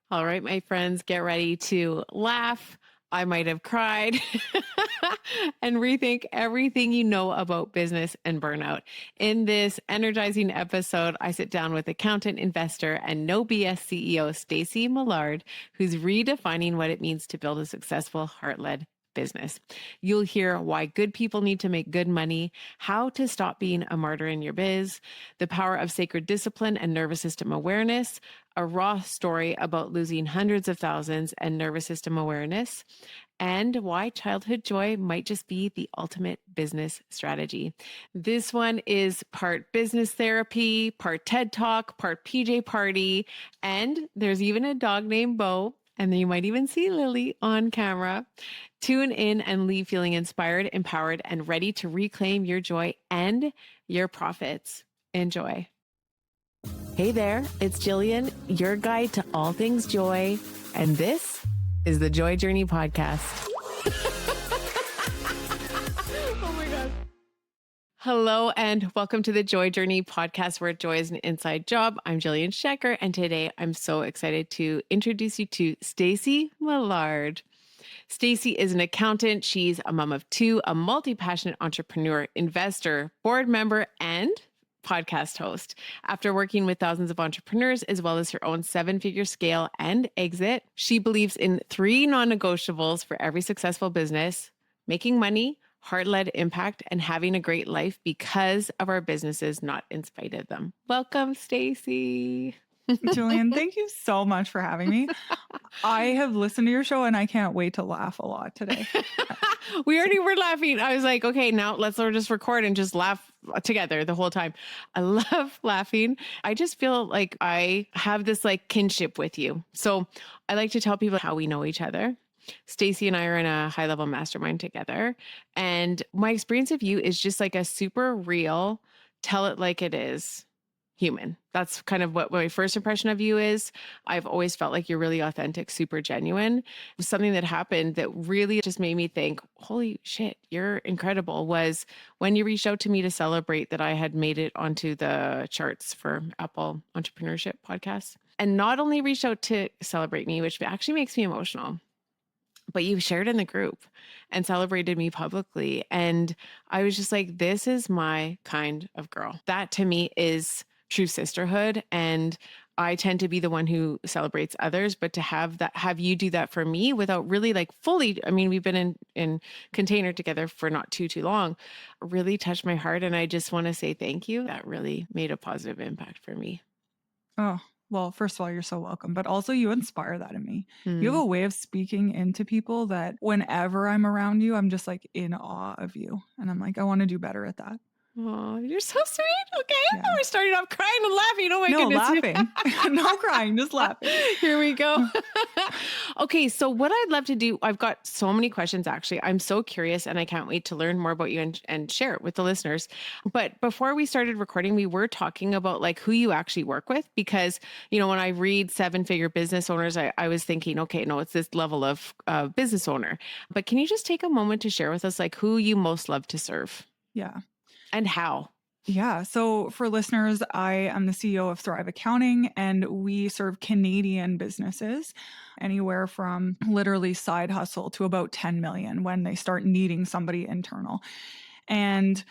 All right, my friends, get ready to laugh. I might have cried and rethink everything you know about business and burnout. In this energizing episode, I sit down with accountant, investor, and no BS CEO Staci Millard, who's redefining what it means to build a successful heart-led business. You'll hear why good people need to make good money, how to stop being a martyr in your biz, the power of sacred discipline and nervous system awareness, a raw story about losing hundreds of thousands and nervous system awareness, and why childhood joy might just be the ultimate business strategy. This one is part business therapy, part TED Talk, part PJ party, and there's even a dog named Bo. And then you might even see Lily on camera. Tune in and leave feeling inspired, empowered, and ready to reclaim your joy and your profits. Enjoy. Hey there, it's Jillian, your guide to all things joy. And this is the Joy Journey Podcast. Oh my God. Hello and welcome to the Joy Journey Podcast, where joy is an inside job. I'm Jillian Shecker, and today I'm so excited to introduce you to Staci Millard. Staci is an accountant. She's a mom of two, a multi-passionate entrepreneur, investor, board member, and podcast host. After working with thousands of entrepreneurs, as well as her own 7-figure scale and exit, she believes in 3 non-negotiables for every successful business: making money, heart-led impact, and having a great life because of our businesses, not in spite of them. Welcome, Staci. Jillian, thank you so much for having me. I have listened to your show and I can't wait to laugh a lot today. We already were laughing. I was like, okay, now let's just record and just laugh together the whole time. I love laughing. I just feel like I have this like kinship with you. So I like to tell people how we know each other. Staci and I are in a high-level mastermind together. And my experience of you is just like a super real, tell it like it is human. That's kind of what my first impression of you is. I've always felt like you're really authentic, super genuine. Something that happened that really just made me think, holy shit, you're incredible, was when you reached out to me to celebrate that I had made it onto the charts for Apple Entrepreneurship Podcasts. And not only reached out to celebrate me, which actually makes me emotional, but you shared in the group and celebrated me publicly. And I was just like, this is my kind of girl. That to me is true sisterhood. And I tend to be the one who celebrates others, but to have you do that for me without really like fully, I mean, we've been in container together for not too long, really touched my heart. And I just want to say thank you. That really made a positive impact for me. Oh, well, first of all, you're so welcome, but also you inspire that in me. You have a way of speaking into people that whenever I'm around you, I'm just like in awe of you. And I'm like, I want to do better at that. Oh, you're so sweet. Okay. Yeah. We're starting off crying and laughing. Oh my No, goodness. laughing. No crying, just laughing. Here we go. Okay. So what I'd love to do, I've got so many questions actually. I'm so curious and I can't wait to learn more about you and share it with the listeners. But before we started recording, we were talking about like who you actually work with, because, you know, when I read 7-figure business owners, I was thinking, okay, no, it's this level of business owner. But can you just take a moment to share with us like who you most love to serve? Yeah. And how? Yeah. So for listeners, I am the CEO of Thrive Accounting, and we serve Canadian businesses anywhere from literally side hustle to about 10 million when they start needing somebody internal. And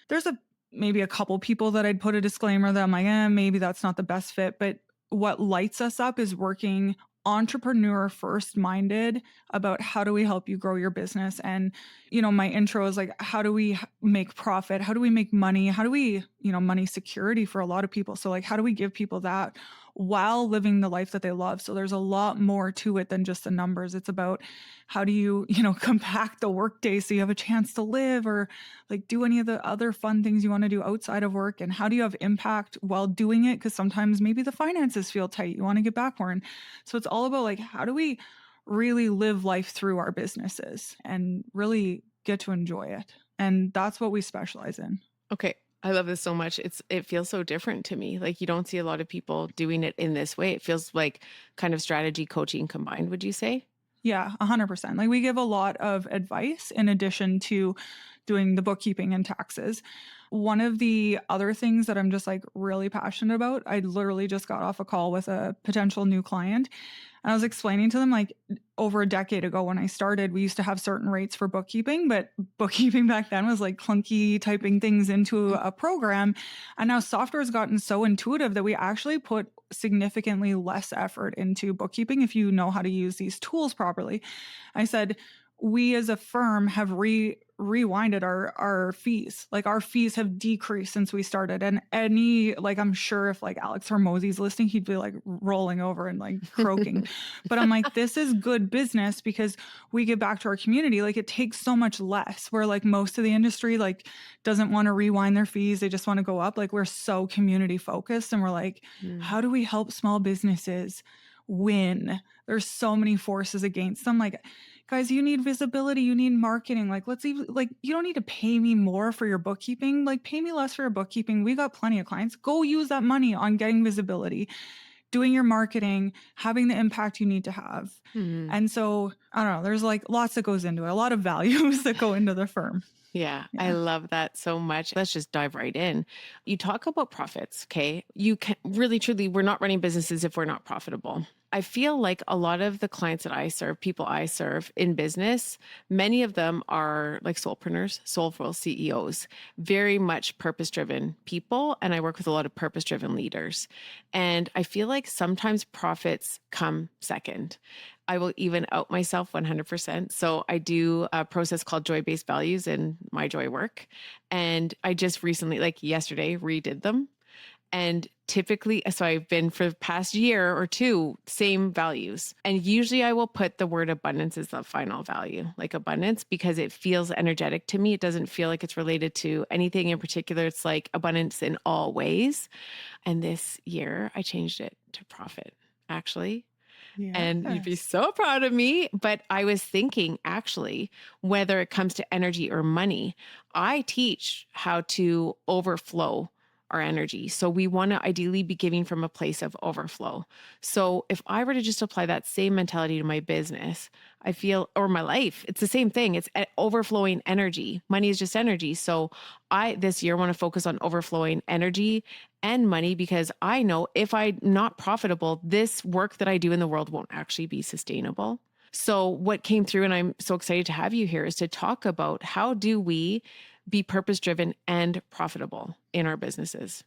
there's maybe a couple people that I'd put a disclaimer that I'm like, maybe that's not the best fit. But what lights us up is working entrepreneur first minded about how do we help you grow your business. And, you know, my intro is like, how do we make profit? How do we make money? How do we, money security for a lot of people? So like, how do we give people that while living the life that they love? So there's a lot more to it than just the numbers. It's about how do you, compact the workday so you have a chance to live or like do any of the other fun things you want to do outside of work? And how do you have impact while doing it? Because sometimes maybe the finances feel tight. You want to get back more. And so it's all about like, how do we really live life through our businesses and really get to enjoy it? And that's what we specialize in. Okay. I love this so much. It feels so different to me. Like you don't see a lot of people doing it in this way. It feels like kind of strategy coaching combined, would you say? Yeah, 100%. Like we give a lot of advice in addition to doing the bookkeeping and taxes. One of the other things that I'm just like really passionate about, I literally just got off a call with a potential new client. And I was explaining to them like over a decade ago when I started, we used to have certain rates for bookkeeping, but bookkeeping back then was like clunky typing things into a program. And now software has gotten so intuitive that we actually put significantly less effort into bookkeeping if you know how to use these tools properly. I said, we as a firm have rewinded our fees. Like our fees have decreased since we started. And like I'm sure if like Alex Hormozy's listening, he'd be like rolling over and like croaking. But I'm like, this is good business because we give back to our community. Like it takes so much less, where like most of the industry like doesn't want to rewind their fees. They just want to go up. Like we're so community focused and we're like, how do we help small businesses win? There's so many forces against them. Like, guys, you need visibility, you need marketing. Like, let's even like, you don't need to pay me more for your bookkeeping. Like, pay me less for your bookkeeping. We got plenty of clients. Go use that money on getting visibility, doing your marketing, having the impact you need to have. And so, I don't know, there's like lots that goes into it, a lot of values that go into the firm. Yeah, I love that so much. Let's just dive right in. You talk about profits, okay? You can really, truly, we're not running businesses if we're not profitable. I feel like a lot of the clients that I serve, people I serve in business, many of them are like soulpreneurs, soulful CEOs, very much purpose-driven people. And I work with a lot of purpose-driven leaders. And I feel like sometimes profits come second. I will even out myself 100%. So I do a process called joy-based values in my joy work. And I just recently, like yesterday, redid them. And typically, so I've been for the past year or two, same values. And usually I will put the word abundance as the final value, like abundance, because it feels energetic to me. It doesn't feel like it's related to anything in particular. It's like abundance in all ways. And this year I changed it to profit, actually. And you'd be so proud of me. But I was thinking, actually, whether it comes to energy or money, I teach how to overflow our energy. So we want to ideally be giving from a place of overflow. So if I were to just apply that same mentality to my business, I feel, or my life, it's the same thing. It's overflowing energy. Money is just energy. So I, this year, want to focus on overflowing energy and money, because I know if I'm not profitable, this work that I do in the world won't actually be sustainable. So what came through, and I'm so excited to have you here, is to talk about how do we be purpose-driven and profitable in our businesses.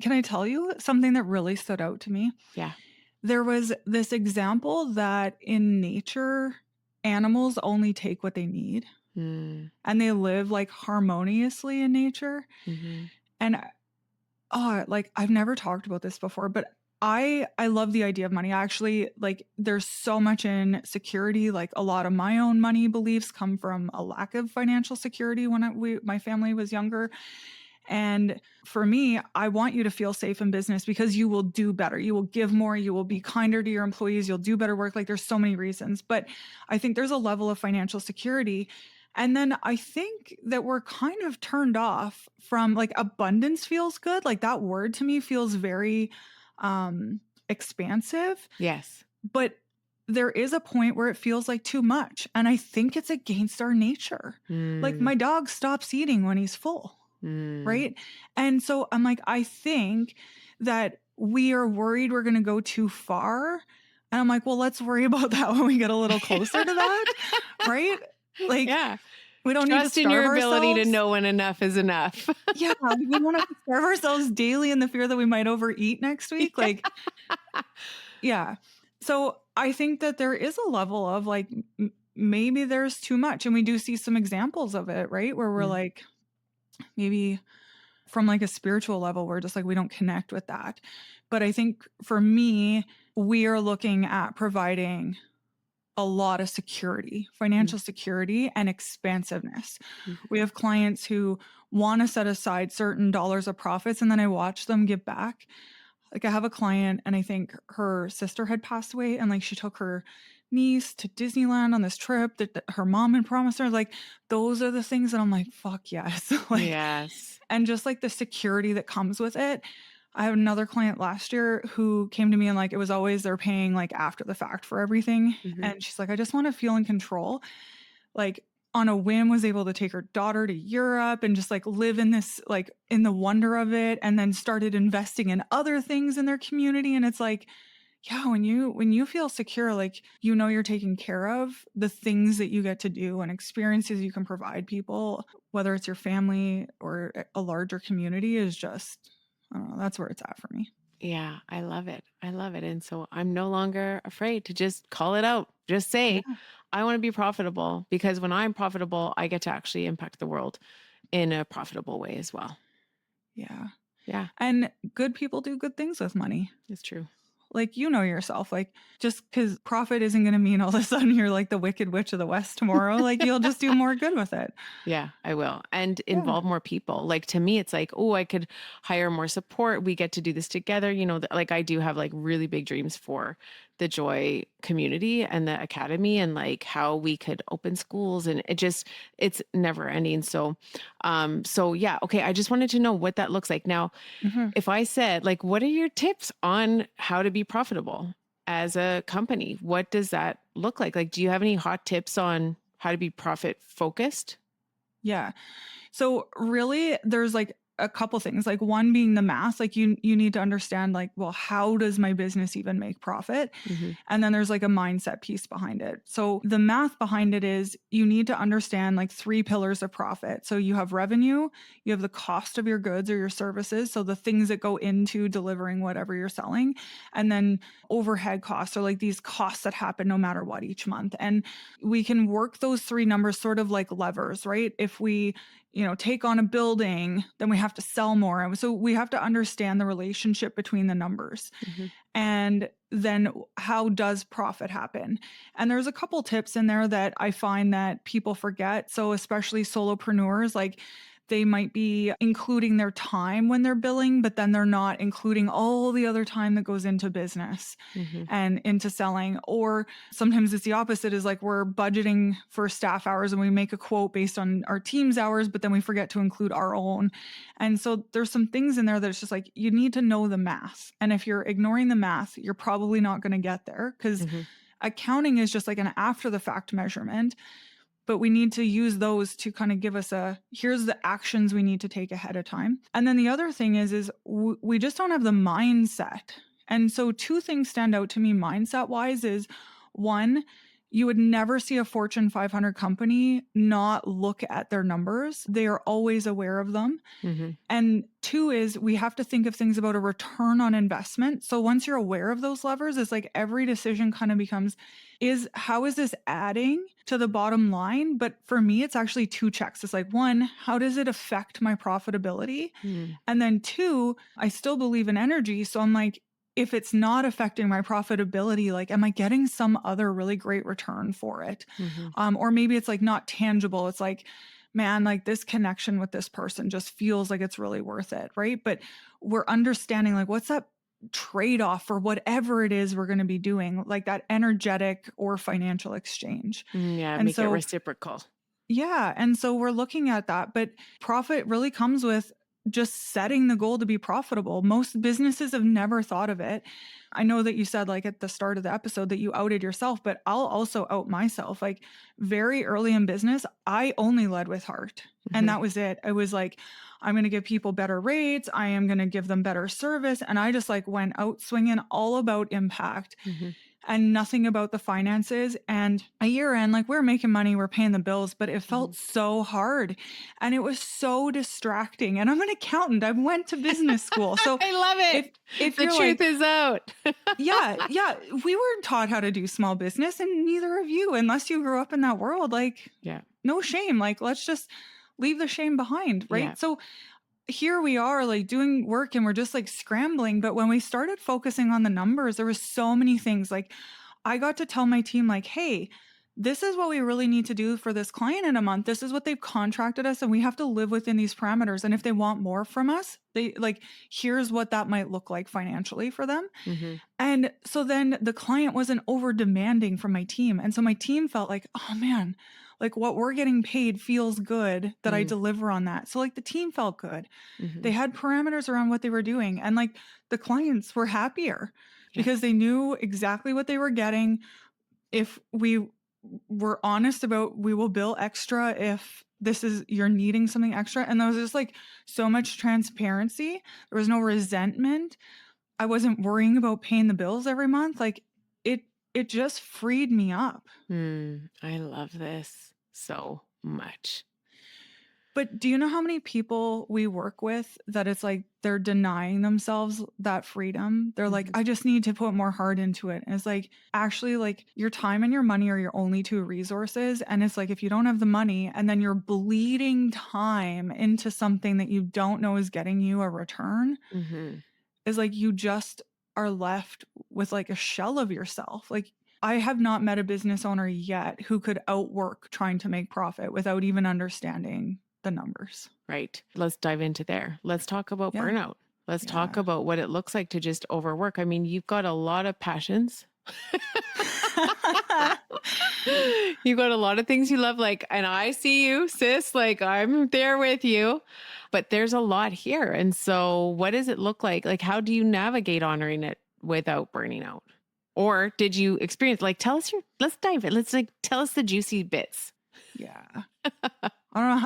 Can I tell you something that really stood out to me? Yeah. There was this example that in nature, animals only take what they need and they live like harmoniously in nature. And like I've never talked about this before, but I love the idea of money. I actually like there's so much in security. Like a lot of my own money beliefs come from a lack of financial security when my family was younger. And for me, I want you to feel safe in business because you will do better. You will give more. You will be kinder to your employees. You'll do better work. Like there's so many reasons. But I think there's a level of financial security. And then I think that we're kind of turned off from like abundance feels good. Like that word to me feels very expansive. Yes. But there is a point where it feels like too much. And I think it's against our nature. Like my dog stops eating when he's full. Right. And so I'm like, I think that we are worried we're going to go too far. And I'm like, well, let's worry about that when we get a little closer to that. Right. Like, yeah. We don't Trust need to in your starve ability ourselves. to know when enough is enough. Yeah. We don't have to starve ourselves daily in the fear that we might overeat next week. Like, yeah. So I think that there is a level of like, maybe there's too much. And we do see some examples of it, right? Where we're like, maybe from like a spiritual level, we're just like, we don't connect with that. But I think for me, we are looking at providing a lot of security, financial security and expansiveness. We have clients who want to set aside certain dollars of profits, and then I watch them give back. Like I have a client and I think her sister had passed away, and like she took her niece to Disneyland on this trip that her mom had promised her. Like those are the things that I'm like, fuck yes. Like, yes. and just like the security that comes with it. I had another client last year who came to me and like it was always they're paying like after the fact for everything. Mhm. And she's like, I just want to feel in control. Like on a whim was able to take her daughter to Europe and just like live in this like in the wonder of it, and then started investing in other things in their community. And it's like, yeah, when you feel secure, like you know you're taken care of, the things that you get to do and experiences you can provide people, whether it's your family or a larger community, is just, I don't know, that's where it's at for me. Yeah, I love it. I love it. And so I'm no longer afraid to just call it out. Just say, Yeah. I want to be profitable, because when I'm profitable, I get to actually impact the world in a profitable way as well. Yeah. Yeah, And good people do good things with money. it's true. Like, you know yourself, like just because profit isn't going to mean all of a sudden you're like the Wicked Witch of the West tomorrow. Like you'll just do more good with it. Yeah, I will. And Yeah. involve more people. Like to me, it's like, oh, I could hire more support. We get to do this together. Like I do have like really big dreams for the Joy community and the academy, and like how we could open schools, and it's never ending. So yeah, okay. I just wanted to know what that looks like. Now, Mhm. if I said, like, what are your tips on how to be profitable as a company? What does that look like? Like, do you have any hot tips on how to be profit focused? Yeah. So really there's like a couple things. Like one being the math, like you need to understand like, well, how does my business even make profit? Hmm. And then there's like a mindset piece behind it. So the math behind it is you need to understand like three pillars of profit. So you have revenue, you have the cost of your goods or your services, so the things that go into delivering whatever you're selling, and then overhead costs, or like these costs that happen no matter what each month. And we can work those three numbers sort of like levers, right? If we take on a building, then we have to sell more. And so we have to understand the relationship between the numbers. Hmm. And then how does profit happen? And there's a couple tips in there that I find that people forget. So especially solopreneurs, like they might be including their time when they're billing, but then they're not including all the other time that goes into business Hmm. and into selling. Or sometimes it's the opposite, is like we're budgeting for staff hours and we make a quote based on our team's hours, but then we forget to include our own. And so there's some things in there that's just like you need to know the math. And if you're ignoring the math, you're probably not going to get there, because Hmm. accounting is just like an after the fact measurement. But we need to use those to kind of give us here's the actions we need to take ahead of time. And then the other thing is we just don't have the mindset. And so two things stand out to me mindset wise is one, you would never see a Fortune 500 company not look at their numbers. They are always aware of them. Hmm. And two is we have to think of things about a return on investment. So once you're aware of those levers, it's like every decision kind of becomes, how is this adding to the bottom line? But for me, it's actually two checks. It's like, one, how does it affect my profitability? Hmm. And then two, I still believe in energy. So I'm like, if it's not affecting my profitability, like, am I getting some other really great return for it? Hmm. Or maybe it's like not tangible. It's like, man, like this connection with this person just feels like it's really worth it. Right. But we're understanding like, what's that trade off for whatever it is we're going to be doing, like that energetic or financial exchange. Yeah, And make it so, reciprocal. yeah. And so we're looking at that. But profit really comes with just setting the goal to be profitable. Most businesses have never thought of it. I know that you said, like, at the start of the episode that you outed yourself, but I'll also out myself. Like, very early in business, I only led with heart. And Hmm. that was it. I was like, I'm going to give people better rates. I am going to give them better service. And I just like went out swinging, all about impact Hmm. and nothing about the finances. And a year in, like we're making money, we're paying the bills, but it Hmm. felt so hard and it was so distracting. And I'm an accountant. I went to business school. So I love if it. if The you're truth like, is out. yeah, we weren't taught how to do small business, and neither of you, unless you grew up in that world, like Yeah. no shame. Like let's just leave the shame behind, Yeah. right? So here we are like doing work and we're just like scrambling. But when we started focusing on the numbers, there was so many things. Like I got to tell my team like, hey, this is what we really need to do for this client in a month. This is what they've contracted us, and we have to live within these parameters. And if they want more from us, they like, here's what that might look like financially for them. Mm-hmm. And so then the client wasn't over demanding from my team. And so my team felt like, oh man, like what we're getting paid feels good that I deliver on that. So like the team felt good. Mm-hmm. They had parameters around what they were doing. And like the clients were happier Yeah. because they knew exactly what they were getting. If we were honest about, we will bill extra if you're needing something extra. And there was just like so much transparency. There was no resentment. I wasn't worrying about paying the bills every month. Like it just freed me up. I love this so much. But do you know how many people we work with that it's like they're denying themselves that freedom? They're like, I just need to put more heart into it. And it's like, actually, like your time and your money are your only two resources. And it's like, if you don't have the money and then you're bleeding time into something that you don't know is getting you a return, is like you just are left with like a shell of yourself. Like I have not met a business owner yet who could outwork trying to make profit without even understanding the numbers. Right. Let's dive into there. Let's talk about Yeah. burnout. Let's talk about what it looks like to just overwork. I mean, you've got a lot of passions. You've got a lot of things you love, like, and I see you, sis, like I'm there with you, but there's a lot here. And so what does it look like? Like, how do you navigate honoring it without burning out? Or did you experience, like, let's dive in. Let's like, tell us the juicy bits. Yeah. I don't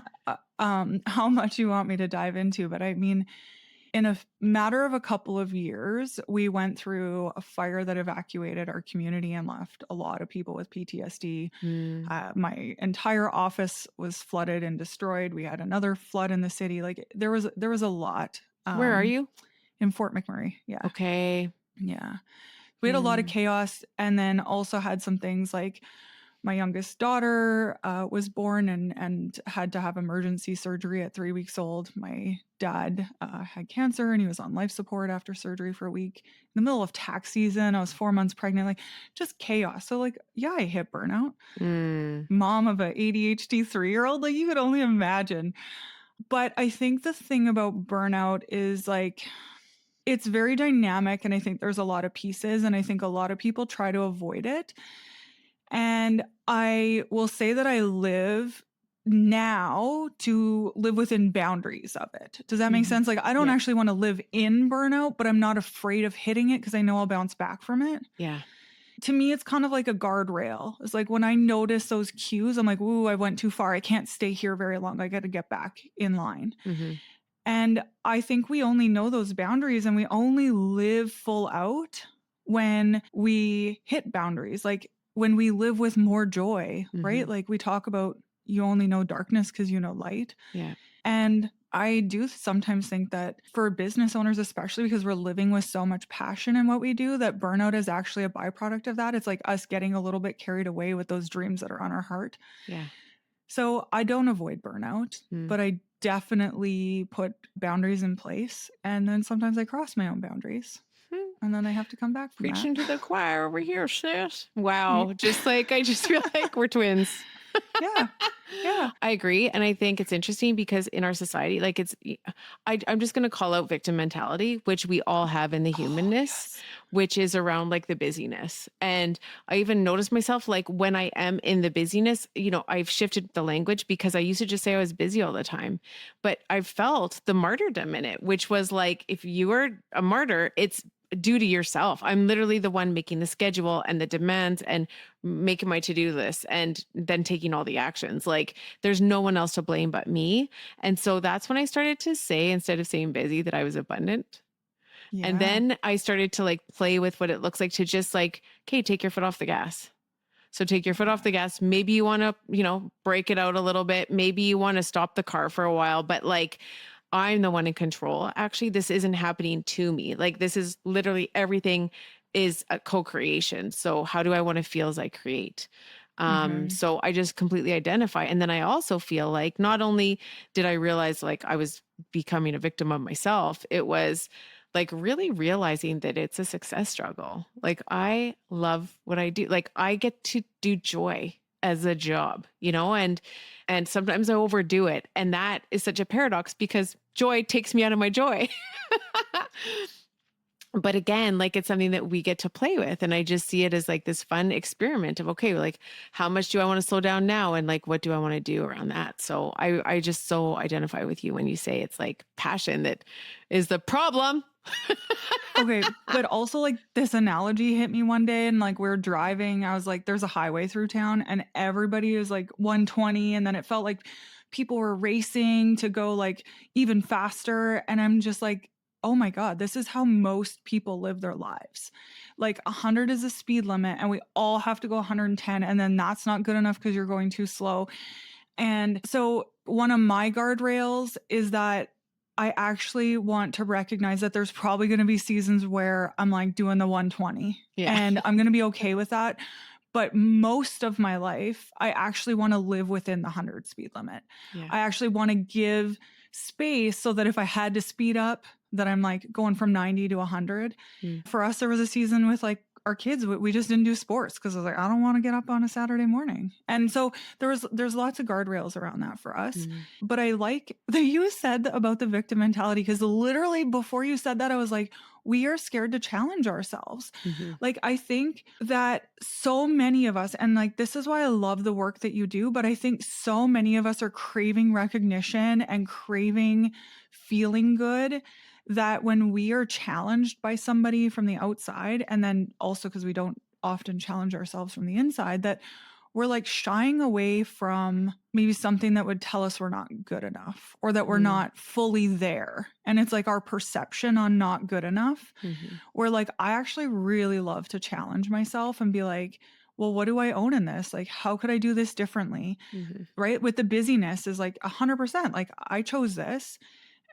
know how much you want me to dive into, but I mean, in a matter of a couple of years, we went through a fire that evacuated our community and left a lot of people with PTSD. My entire office was flooded and destroyed. We had another flood in the city. Like there was a lot. Where are you? In Fort McMurray. Yeah. Okay. Yeah. We had a lot of chaos, and then also had some things like my youngest daughter was born and had to have emergency surgery at 3 weeks old. My dad had cancer and he was on life support after surgery for a week. In the middle of tax season, I was 4 months pregnant, like just chaos. So like, yeah, I hit burnout. Mom of an ADHD 3-year-old, like you could only imagine. But I think the thing about burnout is like, it's very dynamic, and I think there's a lot of pieces, and I think a lot of people try to avoid it. And I will say that I live now to live within boundaries of it. Does that make sense? Like I don't actually want to live in burnout, but I'm not afraid of hitting it because I know I'll bounce back from it. Yeah. To me, it's kind of like a guardrail. It's like when I notice those cues, I'm like, ooh, I went too far. I can't stay here very long. I got to get back in line. And I think we only know those boundaries, and we only live full out when we hit boundaries. Like when we live with more joy, right? Like we talk about, you only know darkness because you know light. Yeah. And I do sometimes think that for business owners, especially because we're living with so much passion in what we do, that burnout is actually a byproduct of that. It's like us getting a little bit carried away with those dreams that are on our heart. Yeah. So I don't avoid burnout, but I definitely put boundaries in place. And then sometimes I cross my own boundaries. And then I have to come back from Preaching that. to the choir over here, sis. Wow. Just like, I just feel like we're twins. Yeah. Yeah. I agree. And I think it's interesting because in our society, like I'm just going to call out victim mentality, which we all have in the humanness, which is around like the busyness. And I even noticed myself, like when I am in the busyness, I've shifted the language because I used to just say I was busy all the time, but I felt the martyrdom in it, which was like, if you are a martyr, it's due to yourself. I'm literally the one making the schedule and the demands and making my to-do list and then taking all the actions. Like there's no one else to blame but me. And so that's when I started to say, instead of saying busy, that I was abundant. Yeah. And then I started to like play with what it looks like to just like, okay, take your foot off the gas. So take your foot off the gas. Maybe you want to, break it out a little bit. Maybe you want to stop the car for a while, but like, I'm the one in control. Actually, this isn't happening to me. Like this is literally everything is a co-creation. So how do I want to feel as I create? So I just completely identify. And then I also feel like not only did I realize like I was becoming a victim of myself, it was like really realizing that it's a success struggle. Like I love what I do. Like I get to do joy. as a job, and sometimes I overdo it. And that is such a paradox because joy takes me out of my joy. But again, like it's something that we get to play with. And I just see it as like this fun experiment of, okay, like how much do I want to slow down now? And like, what do I want to do around that? So I just so identify with you when you say it's like passion that is the problem. Okay. But also like this analogy hit me one day and like we're driving. I was like, there's a highway through town and everybody is like 120. And then it felt like people were racing to go like even faster. And I'm just like, oh my God, this is how most people live their lives. Like 100 is a speed limit and we all have to go 110. And then that's not good enough because you're going too slow. And so one of my guardrails is that I actually want to recognize that there's probably going to be seasons where I'm like doing the 120 and I'm going to be okay with that. But most of my life, I actually want to live within the 100 speed limit. Yeah. I actually want to give space so that if I had to speed up, that I'm like going from 90 to 100. For us, there was a season with like our kids, we just didn't do sports because I was like, I don't want to get up on a Saturday morning. And so there's lots of guardrails around that for us. But I like that you said about the victim mentality, because literally before you said that, I was like, we are scared to challenge ourselves. Like, I think that so many of us, and like, this is why I love the work that you do, but I think so many of us are craving recognition and craving feeling good, that when we are challenged by somebody from the outside, and then also because we don't often challenge ourselves from the inside, that we're like shying away from maybe something that would tell us we're not good enough or that we're not fully there. And it's like our perception on not good enough. Where like, I actually really love to challenge myself and be like, well, what do I own in this? Like, how could I do this differently? Right? With the busyness is like 100%. Like, I chose this.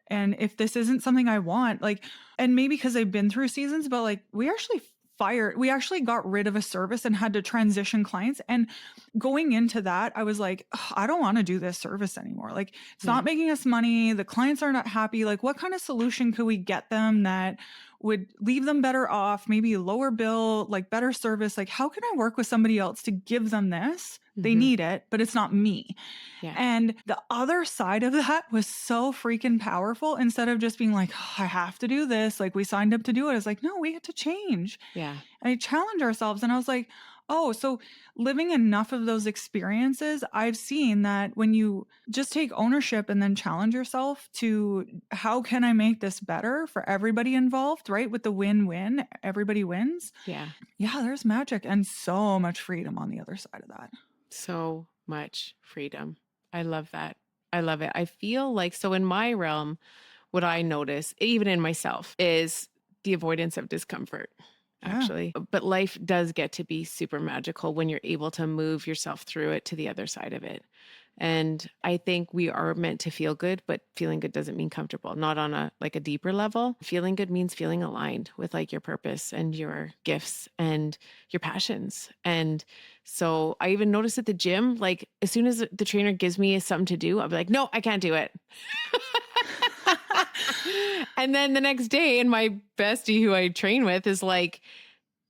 And if this isn't something I want, like, and maybe because I've been through seasons, but like we actually got rid of a service and had to transition clients. And going into that, I was like, I don't want to do this service anymore. Like, it's not making us money. The clients are not happy. Like, what kind of solution could we get them that would leave them better off, maybe lower bill, like better service? Like, how can I work with somebody else to give them this? They need it, but it's not me. And the other side of that was so freaking powerful. Instead of just being like, I have to do this, like we signed up to do it. It's like, no, we get to change. And I challenge ourselves. And I was like, oh, so living enough of those experiences, I've seen that when you just take ownership and then challenge yourself to how can I make this better for everybody involved, right? With the win-win, everybody wins. Yeah, there's magic and so much freedom on the other side of that. So much freedom. I love that. I love it. I feel like, so in my realm, what I notice, even in myself, is the avoidance of discomfort, actually. But life does get to be super magical when you're able to move yourself through it to the other side of it. And I think we are meant to feel good, but feeling good doesn't mean comfortable, not on a deeper level. Feeling good means feeling aligned with like your purpose and your gifts and your passions. And so I even notice at the gym, like as soon as the trainer gives me something to do, I'll be like, no, I can't do it. And then the next day, and my bestie who I train with is like,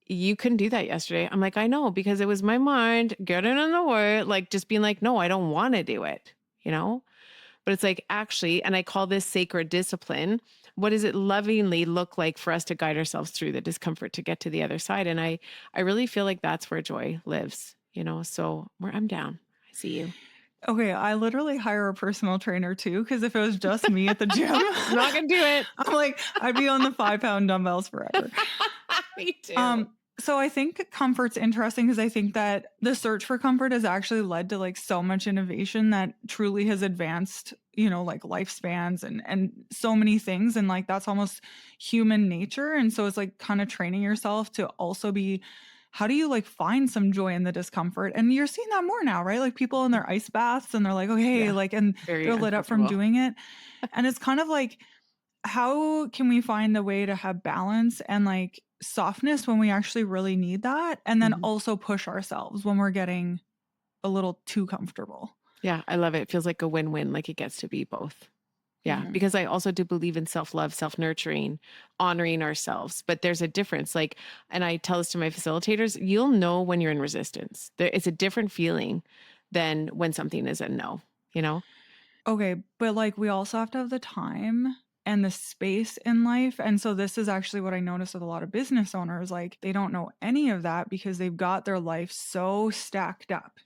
you couldn't do that yesterday. I'm like, I know, because it was my mind getting in the way, like just being like, no, I don't want to do it, But it's like, actually, and I call this sacred discipline. What does it lovingly look like for us to guide ourselves through the discomfort to get to the other side? And I really feel like that's where joy lives, So I'm down. I see you. Okay, I literally hire a personal trainer too, because if it was just me at the gym, I'm not gonna do it. I'm like, I'd be on the 5-pound dumbbells forever. Me too. So I think comfort's interesting because I think that the search for comfort has actually led to like so much innovation that truly has advanced, like lifespans and so many things. And like, that's almost human nature. And so it's like kind of training yourself to also be, how do you like find some joy in the discomfort? And you're seeing that more now, right? Like people in their ice baths and they're like, okay, like, and they're lit up from doing it. And it's kind of like, how can we find a way to have balance and like softness when we actually really need that? And then also push ourselves when we're getting a little too comfortable. Yeah, I love it. It feels like a win-win, like it gets to be both. Yeah, Mhm. because I also do believe in self-love, self-nurturing, honoring ourselves. But there's a difference. Like, and I tell this to my facilitators, you'll know when you're in resistance. It's a different feeling than when something is a no, you know? Okay, but, like, we also have to have the time and the space in life, and so this is actually what I notice with a lot of business owners, like, they don't know any of that because they've got their life so stacked up.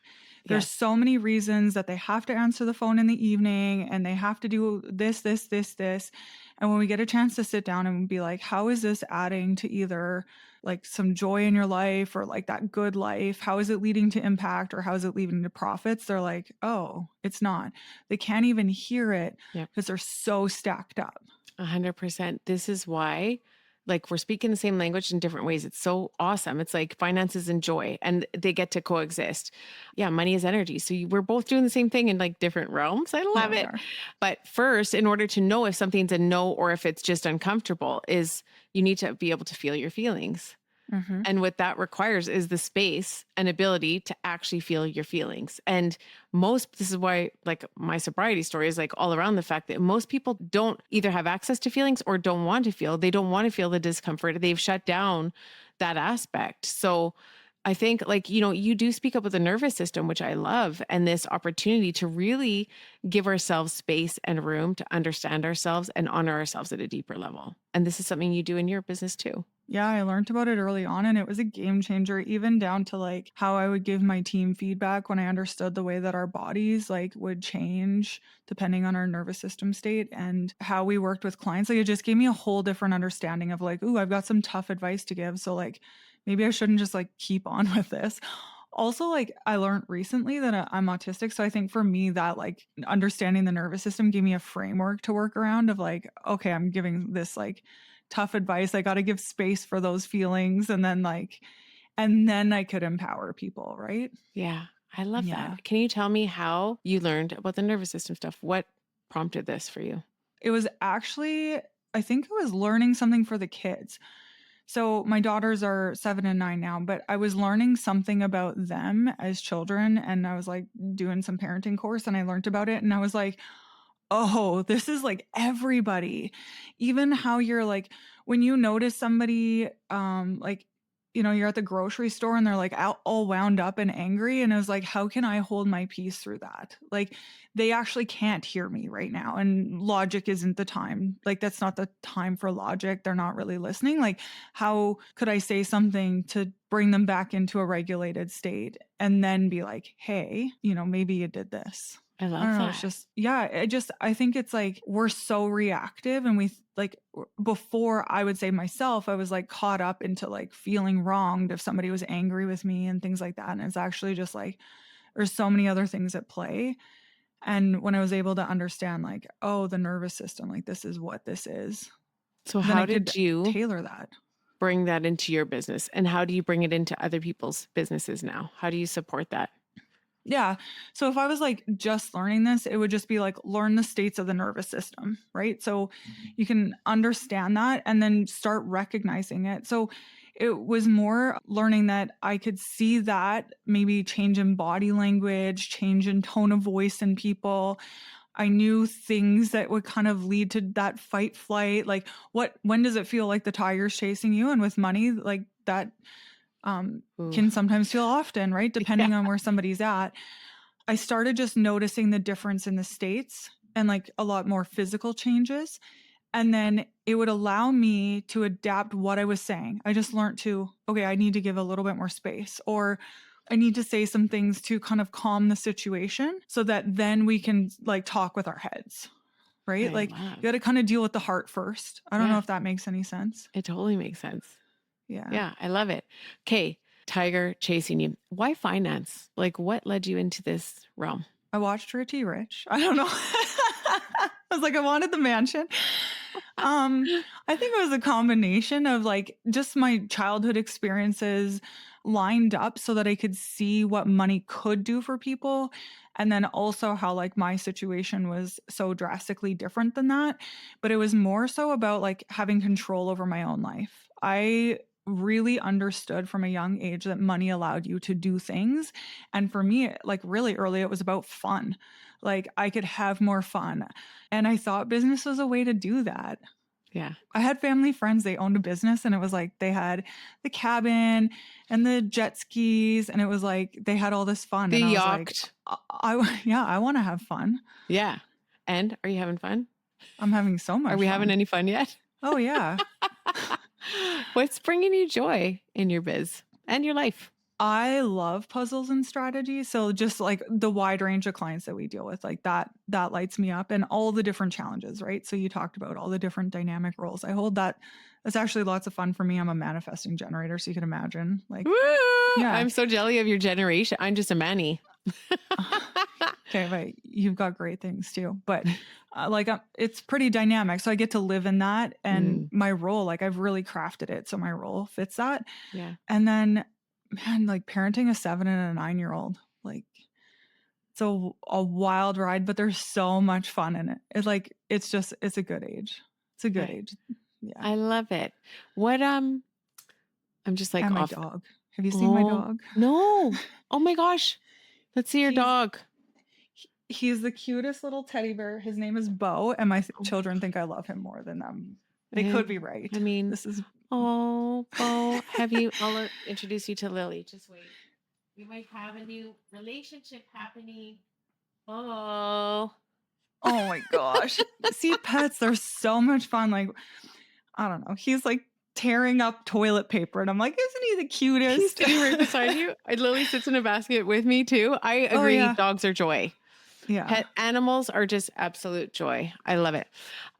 There's Yes. so many reasons that they have to answer the phone in the evening, and they have to do this, and when we get a chance to sit down and be like, "How is this adding to either, like, some joy in your life or, like, that good life? How is it leading to impact or how is it leading to profits?" They're like, "Oh, it's not." They can't even hear it Yep. because 'cause they're so stacked up. 100%. This is why, like, we're speaking the same language in different ways. It's so awesome. It's like finances and joy, and they get to coexist. Yeah, money is energy. So we're both doing the same thing in like different realms. I Yeah, love we it. are. But first, in order to know if something's a no or if it's just uncomfortable, is you need to be able to feel your feelings. Mhm. And what that requires is the space and ability to actually feel your feelings. And this is why, like, my sobriety story is like all around the fact that most people don't either have access to feelings or don't want to feel. They don't want to feel the discomfort. They've shut down that aspect. So I think, like, you do speak up with the nervous system, which I love, and this opportunity to really give ourselves space and room to understand ourselves and honor ourselves at a deeper level. And this is something you do in your business too. Yeah, I learned about it early on and it was a game changer, even down to like how I would give my team feedback when I understood the way that our bodies like would change depending on our nervous system state and how we worked with clients. Like it just gave me a whole different understanding of like, ooh, I've got some tough advice to give. So like maybe I shouldn't just like keep on with this. Also, like I learned recently that I'm autistic. So I think for me that like understanding the nervous system gave me a framework to work around of like, okay, I'm giving this like tough advice. I got to give space for those feelings and then I could empower people, right? Yeah, I love Yeah. that. Can you tell me how you learned about the nervous system stuff? What prompted this for you? It was actually I think it was learning something for the kids. So my daughters are 7 and 9 now, but I was learning something about them as children and I was like doing some parenting course and I learned about it and I was like, "Oh, this is like everybody." Even how you're like when you notice somebody, like, you're at the grocery store and they're like all wound up and angry. And I was like, how can I hold my peace through that? Like, they actually can't hear me right now. And logic isn't the time. Like, that's not the time for logic. They're not really listening. Like, how could I say something to bring them back into a regulated state and then be like, hey, maybe you did this? I I love don't know, it's that. just yeah, I think it's like we're so reactive and before I would say myself, I was like caught up into like feeling wronged if somebody was angry with me and things like that. And it's actually just like there's so many other things at play. And when I was able to understand like, oh, the nervous system, like this is what this is, So, then I how could did you tailor that. bring that into your business? And how do you bring it into other people's businesses now? How do you support that? Yeah. So if I was like just learning this, it would just be like learn the states of the nervous system, right? So you can understand that and then start recognizing it. So it was more learning that I could see that maybe change in body language, change in tone of voice in people. I knew things that would kind of lead to that fight flight. Like when does it feel like the tiger's chasing you? And with money, like that Ooh, can sometimes feel often, right? yeah. Depending on where somebody's at. I started just noticing the difference in the states and like a lot more physical changes. And then it would allow me to adapt what I was saying. I just learned to, okay, I need to give a little bit more space or I need to say some things to kind of calm the situation so that then we can like talk with our heads, right? I Like you got love. to kind of deal with the heart first. I don't know Yeah, if that makes any sense. it totally makes sense. Yeah. Yeah, I love it. Okay, tiger chasing you. Why finance? Like, what led you into this realm? I watched Richie Rich. I don't know. I was like, I wanted the mansion. Um, I think it was a combination of like just my childhood experiences lined up so that I could see what money could do for people. And then also how like my situation was so drastically different than that. But it was more so about like having control over my own life. I really understood from a young age that money allowed you to do things. And for me, like really early, it was about fun. Like I could have more fun. And I thought business was a way to do that. Yeah. I had family friends, they owned a business, and it was like they had the cabin and the jet skis, and it was like they had all this fun. The And I was like, yacht. yeah, I want to have fun. Yeah. And are you having fun? I'm having so much Are we having fun. any fun yet? Oh, yeah. What's bringing you joy in your biz and your life? I love puzzles and strategy. So just like the wide range of clients that we deal with, like that lights me up, and all the different challenges, right? So you talked about all the different dynamic roles. I hold that. That's actually lots of fun for me. I'm a manifesting generator, so you can imagine like, Woo! yeah. I'm so jelly of your generation. I'm just a Manny. Okay, but you've got great things too. But it's pretty dynamic. So I get to live in that, and my role, like I've really crafted it. So my role fits that. Yeah. And then, man, like parenting a 7 and a 9-year-old, like it's a wild ride, but there's so much fun in it. It's a good age. It's a good age. Yeah. I love it. What, I'm just like And my off. dog. Have you seen my dog? No. Oh my gosh. Let's see your dog. He's the cutest little teddy bear. His name is Bo, and my children think I love him more than them. They could be right. I mean, this is Bo, I'll introduce you to Lily. Just wait. We might have a new relationship happening. Oh. Oh my gosh. See, pets, they're so much fun. Like, I don't know. He's like tearing up toilet paper, and I'm like, isn't he the cutest? He's sitting right beside you. Lily sits in a basket with me too. I agree. Yeah. Dogs are joy. Yeah. Pet animals are just absolute joy. I love it.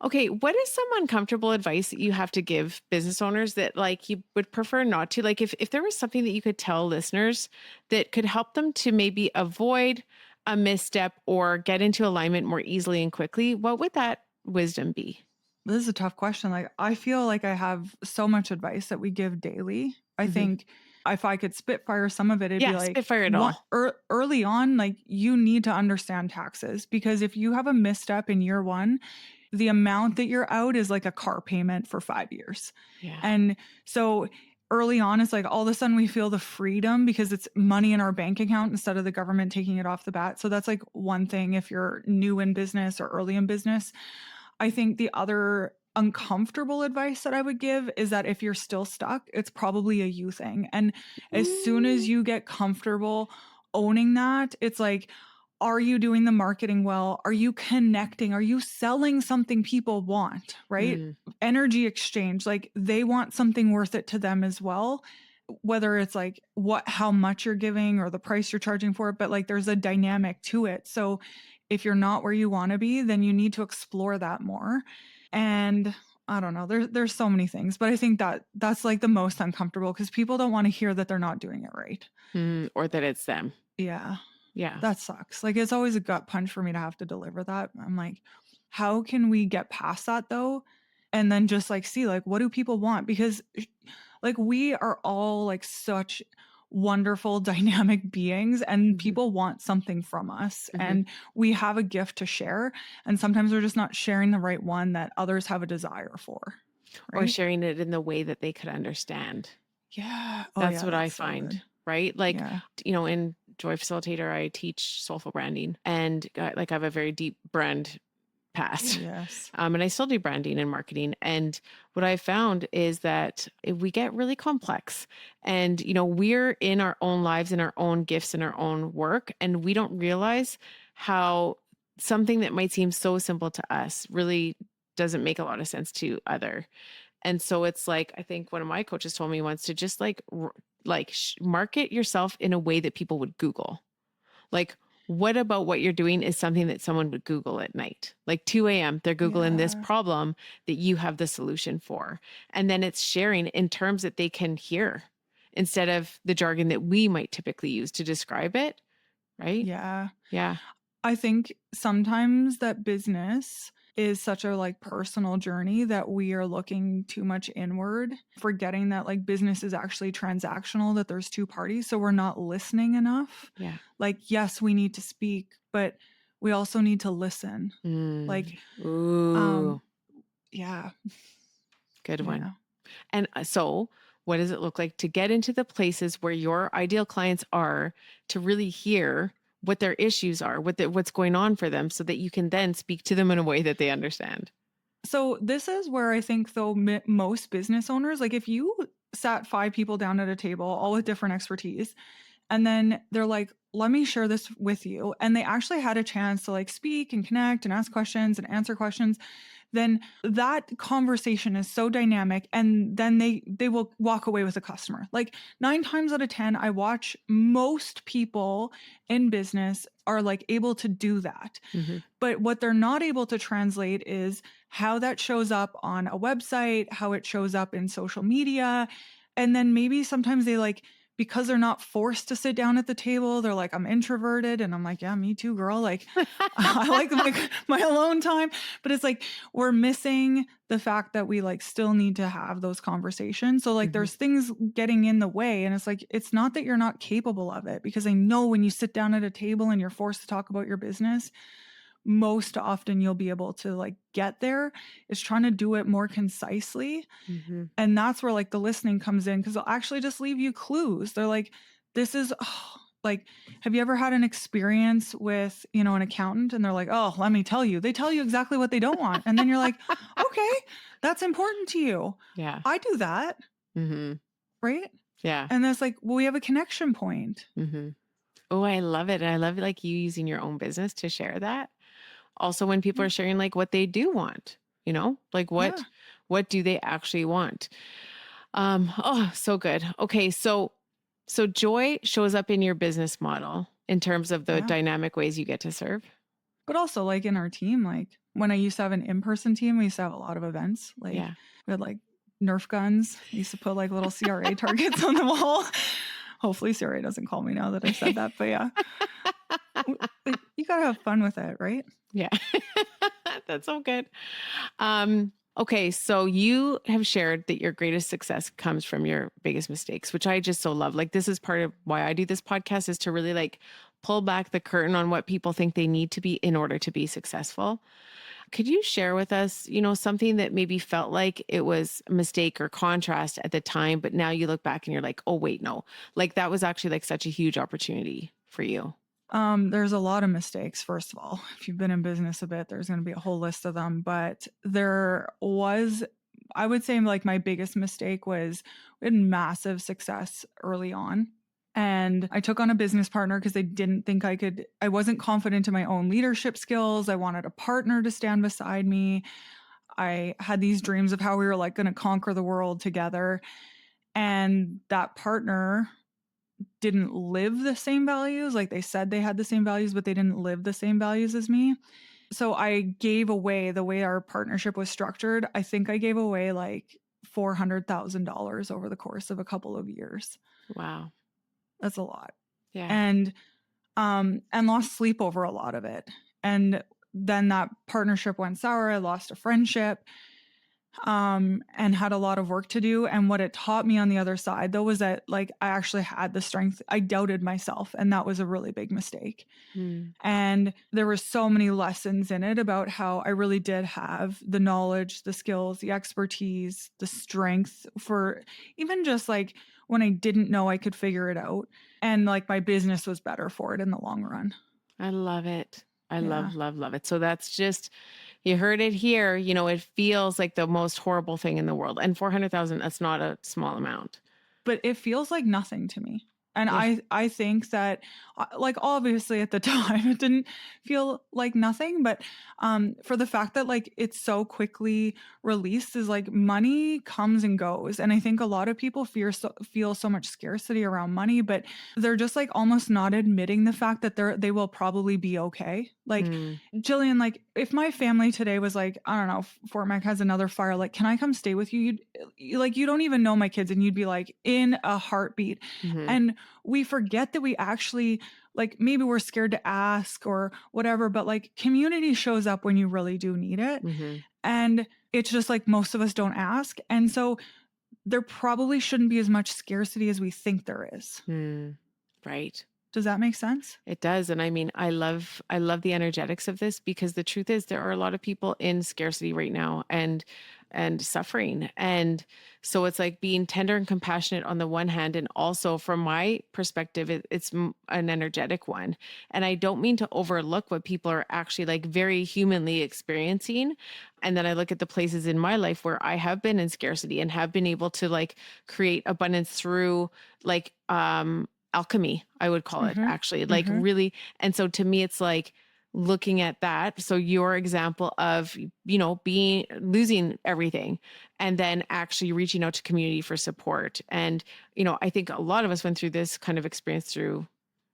Okay. What is some uncomfortable advice that you have to give business owners that like you would prefer not to? Like if there was something that you could tell listeners that could help them to maybe avoid a misstep or get into alignment more easily and quickly, what would that wisdom be? This is a tough question. Like, I feel like I have so much advice that we give daily. I think if I could spitfire some of it, it'd be like, spitfire it all. Early on, like you need to understand taxes, because if you have a misstep in year one, the amount that you're out is like a car payment for 5 years. Yeah. And so early on, it's like all of a sudden we feel the freedom because it's money in our bank account instead of the government taking it off the bat. So that's like one thing if you're new in business or early in business. I think the other uncomfortable advice that I would give is that if you're still stuck, it's probably a you thing. And as soon as you get comfortable owning that, it's like, are you doing the marketing well? Are you connecting? Are you selling something people want, right? Energy exchange, like they want something worth it to them as well. Whether it's like how much you're giving or the price you're charging for it, but like there's a dynamic to it. So if you're not where you want to be, then you need to explore that more. And I don't know, there's so many things, but I think that's like the most uncomfortable because people don't want to hear that they're not doing it right. Or that it's them. Yeah. Yeah. That sucks. Like it's always a gut punch for me to have to deliver that. I'm like, how can we get past that though? And then just like see like what do people want? Because like we are all like such wonderful dynamic beings, and people want something from us, and we have a gift to share, and sometimes we're just not sharing the right one that others have a desire for, right? Or sharing it in the way that they could understand. Yeah. That's what I find, right? Like, in Joy Facilitator, I teach soulful branding, and like I have a very deep brand past. Yes. And I still do branding and marketing. And what I found is that we get really complex, and, we're in our own lives and our own gifts and our own work. And we don't realize how something that might seem so simple to us really doesn't make a lot of sense to other. And so it's like, I think one of my coaches told me once to just market yourself in a way that people would Google. Like, what about what you're doing is something that someone would Google at night? Like 2 a.m., they're Googling this problem that you have the solution for. And then it's sharing in terms that they can hear instead of the jargon that we might typically use to describe it. Right? Yeah. Yeah. I think sometimes that business is such a like personal journey that we are looking too much inward, forgetting that like business is actually transactional, that there's two parties. So we're not listening enough. Yeah. Like, yes, we need to speak, but we also need to listen. Like, ooh. yeah. Good one. And so What does it look like to get into the places where your ideal clients are, to really hear what their issues are, what's going on for them, so that you can then speak to them in a way that they understand? So this is where I think, though, most business owners, like if you sat 5 people down at a table, all with different expertise, and then they're like, let me share this with you, and they actually had a chance to like speak and connect and ask questions and answer questions, then that conversation is so dynamic, and then they will walk away with a customer. Like 9 times out of 10, I watch most people in business are like able to do that. Mm-hmm. But what they're not able to translate is how that shows up on a website, how it shows up in social media. And then maybe sometimes they like, because they're not forced to sit down at the table, they're like, I'm introverted. And I'm like, yeah, me too, girl. Like, I like my alone time. But it's like, we're missing the fact that we like still need to have those conversations. So like, Mm-hmm. there's things getting in the way. And it's like, it's not that you're not capable of it, because I know when you sit down at a table and you're forced to talk about your business, most often you'll be able to like get there. Is trying to do it more concisely. Mm-hmm. And that's where like the listening comes in, because they'll actually just leave you clues. They're like, this is like, have you ever had an experience with, an accountant, and they're like, oh, let me tell you, they tell you exactly what they don't want. And then you're like, okay, that's important to you. Yeah. I do that. Mm-hmm. Right. Yeah. And that's like, well, we have a connection point. Mm-hmm. Oh, I love it. And I love like you using your own business to share that. Also, when people are sharing like what they do want, like what do they actually want? Oh, so good. Okay. So joy shows up in your business model in terms of the dynamic ways you get to serve. But also like in our team, like when I used to have an in-person team, we used to have a lot of events. Like we had like Nerf guns. We used to put like little CRA targets on the wall. Hopefully CRA doesn't call me now that I said that, but yeah. You gotta have fun with it, right? Yeah. That's so good. Okay. So you have shared that your greatest success comes from your biggest mistakes, which I just so love. Like, this is part of why I do this podcast, is to really like pull back the curtain on what people think they need to be in order to be successful. Could you share with us, something that maybe felt like it was a mistake or contrast at the time, but now you look back and you're like, oh, wait, no, like that was actually like such a huge opportunity for you? There's a lot of mistakes. First of all, if you've been in business a bit, there's going to be a whole list of them. But I would say like my biggest mistake was we had massive success early on. And I took on a business partner because I didn't think I wasn't confident in my own leadership skills. I wanted a partner to stand beside me. I had these dreams of how we were like going to conquer the world together. And that partner didn't live the same values. Like they said they had the same values, but they didn't live the same values as me. So I gave away, the way our partnership was structured, I think I gave away like $400,000 over the course of a couple of years. Wow. That's a lot. Yeah. And lost sleep over a lot of it. And then that partnership went sour. I lost a friendship. And had a lot of work to do. And what it taught me on the other side, though, was that like I actually had the strength. I doubted myself, and that was a really big mistake. And there were so many lessons in it about how I really did have the knowledge, the skills, the expertise, the strength for even just like when I didn't know I could figure it out. And like my business was better for it in the long run. I love it. I love it. So that's just, you heard it here. It feels like the most horrible thing in the world. And 400,000, that's not a small amount. But it feels like nothing to me. And I think that, like, obviously at the time, it didn't feel like nothing. But for the fact that, like, it's so quickly released is like money comes and goes. And I think a lot of people feel so much scarcity around money, but they're just like almost not admitting the fact that they will probably be okay. Like, Jillian, like, if my family today was like, I don't know, Fort Mac has another fire, like, can I come stay with you? You don't even know my kids, and you'd be like, in a heartbeat. And we forget that we actually, like, maybe we're scared to ask or whatever, but like community shows up when you really do need it. And it's just like most of us don't ask. And so there probably shouldn't be as much scarcity as we think there is. Right. Does that make sense? It does. And I mean, I love the energetics of this because the truth is there are a lot of people in scarcity right now and suffering. And so it's like being tender and compassionate on the one hand. And also from my perspective, an energetic one. And I don't mean to overlook what people are actually like very humanly experiencing. And then I look at the places in my life where I have been in scarcity and have been able to like create abundance through like, alchemy, I would call it Mm-hmm. actually, like Mm-hmm. really. And so to me, it's like looking at that. So your example of, you know, being losing everything and then actually reaching out to community for support. And, you know, I think a lot of us went through this kind of experience through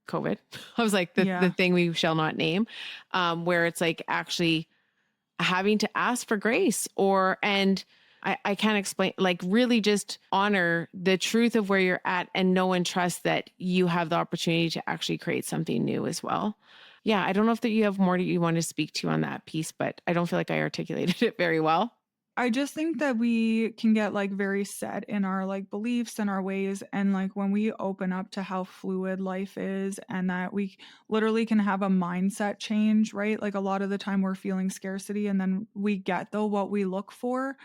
COVID. I was like the Yeah. thing we shall not name, where it's like actually having to ask for grace and I can't explain, like really just honor the truth of where you're at and know and trust that you have the opportunity to actually create something new as well. Yeah, I don't know if that you have more that you want to speak to on that piece, but I don't feel like I articulated it very well. I just think that we can get like very set in our like beliefs and our ways. And like when we open up to how fluid life is and that we literally can have a mindset change, right? Like a lot of the time we're feeling scarcity and then we get though what we look for.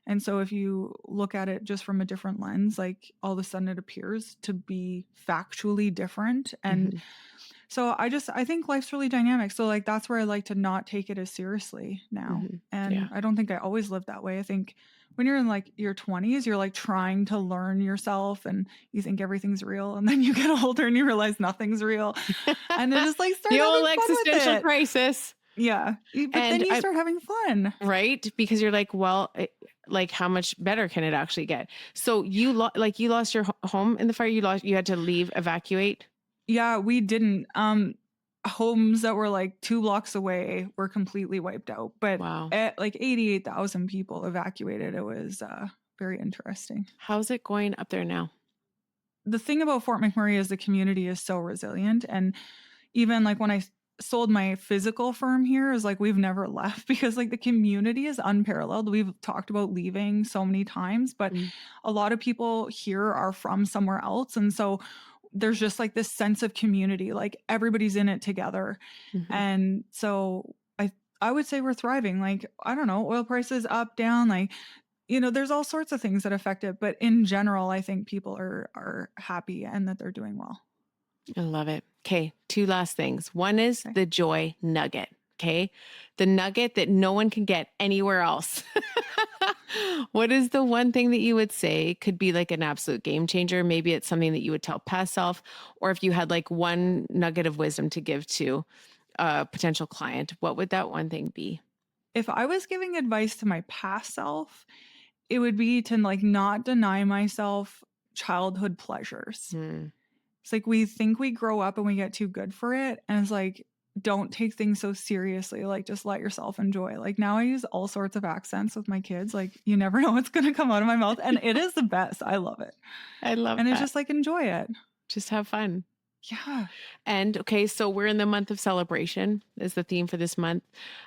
And so if you look at it just from a different lens, like all of a sudden it appears to be factually different. And Hmm. so I think life's really dynamic. So like that's where I like to not take it as seriously now. Hmm. And Yeah. I don't think I always lived that way. I think when you're in like your 20s, you're like trying to learn yourself and you think everything's real. And then you get older and you realize nothing's real. And then just like start The having old fun with existential it. crisis. Yeah. But then And you start having fun. right? Because you're like, well, like how much better can it actually get? So you lost your home in the fire. You had to leave, evacuate. Yeah, we didn't. Homes that were like 2 blocks away were completely wiped out, but Wow. like 88,000 people evacuated. It was very interesting. How's it going up there now? The thing about Fort McMurray is the community is so resilient, and even like when I sold my physical firm here is like we've never left because like the community is unparalleled. We've talked about leaving so many times, but Mm. a lot of people here are from somewhere else, and so there's just like this sense of community, like everybody's in it together. Mhm. And so I would say we're thriving. Like I don't know, oil prices up, down, like there's all sorts of things that affect it, but in general I think people are happy and that they're doing well. I love it. Okay, two last things. One is Okay. the joy nugget. Okay, the nugget that no one can get anywhere else. What is the one thing that you would say could be like an absolute game changer? Maybe it's something that you would tell past self, or if you had like one nugget of wisdom to give to a potential client, what would that one thing be? If I was giving advice to my past self, it would be to like not deny myself childhood pleasures. Hmm. It's like we think we grow up and we get too good for it. And it's like, don't take things so seriously. Like, just let yourself enjoy. Like, now I use all sorts of accents with my kids. Like, you never know what's going to come out of my mouth. And it is the best. I love it. I love And it's that. just like, enjoy it. Just have fun. Yeah. And okay, so we're in the month of celebration is the theme for this month.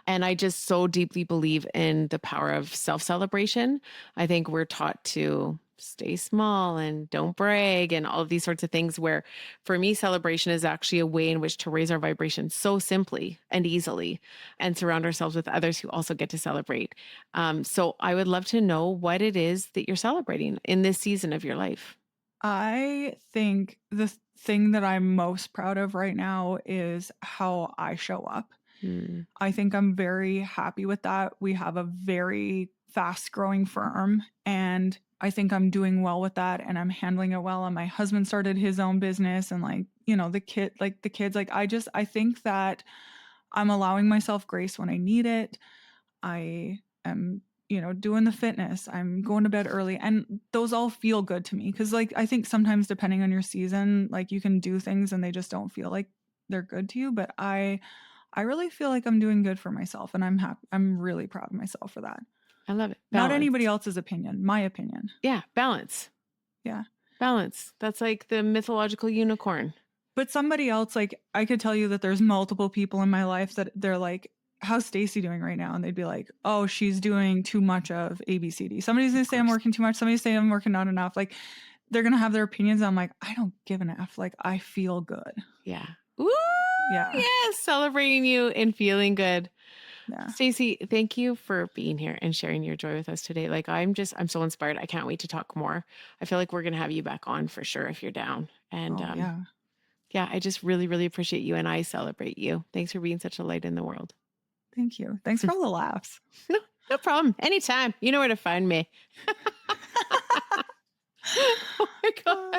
And I just so deeply believe in the power of self-celebration. I think we're taught to stay small and don't brag and all of these sorts of things where for me, celebration is actually a way in which to raise our vibration so simply and easily and surround ourselves with others who also get to celebrate. So I would love to know what it is that you're celebrating in this season of your life. I think the thing that I'm most proud of right now is how I show up. Hmm. I think I'm very happy with that. We have a very fast growing firm and I think I'm doing well with that and I'm handling it well. And my husband started his own business and like, the kids, like I think that I'm allowing myself grace when I need it. I am, doing the fitness. I'm going to bed early and those all feel good to me. Cause like, I think sometimes depending on your season, like you can do things and they just don't feel like they're good to you. But I really feel like I'm doing good for myself and I'm happy. I'm really proud of myself for that. I love it. Not Balance. anybody else's opinion, my opinion. Yeah, balance. Yeah. Balance. That's like the mythological unicorn. But somebody else, like I could tell you that there's multiple people in my life that they're like, how's Staci doing right now? And they'd be like, oh, she's doing too much of ABCD. Somebody's going to say I'm working too much. Somebody's saying I'm working not enough. Like they're going to have their opinions. I'm like, I don't give an F. Like, I feel good. Yeah. Ooh, Yeah. yes. Celebrating you and feeling good. Yeah. Staci, thank you for being here and sharing your joy with us today. Like I'm so inspired. I can't wait to talk more. I feel like we're going to have you back on for sure if you're down. And Oh, yeah. yeah, I just really, really appreciate you and I celebrate you. Thanks for being such a light in the world. Thank you. Thanks for all the laughs. No, no problem. Anytime. You know where to find me. Oh my God.